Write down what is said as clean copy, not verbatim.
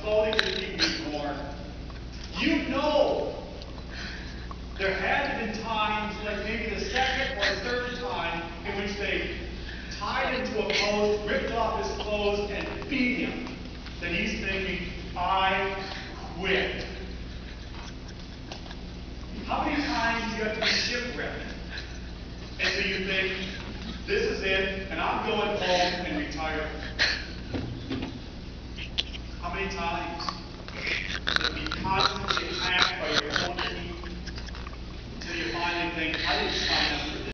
clothing that he was worn, you know there had been times, like maybe the second or third time, in which they tied him to a post, ripped off his clothes, and beat him, that he's thinking, I quit. How many times do you have to be shipwrecked until you think, this is it, and I'm going home and retiring? How many times?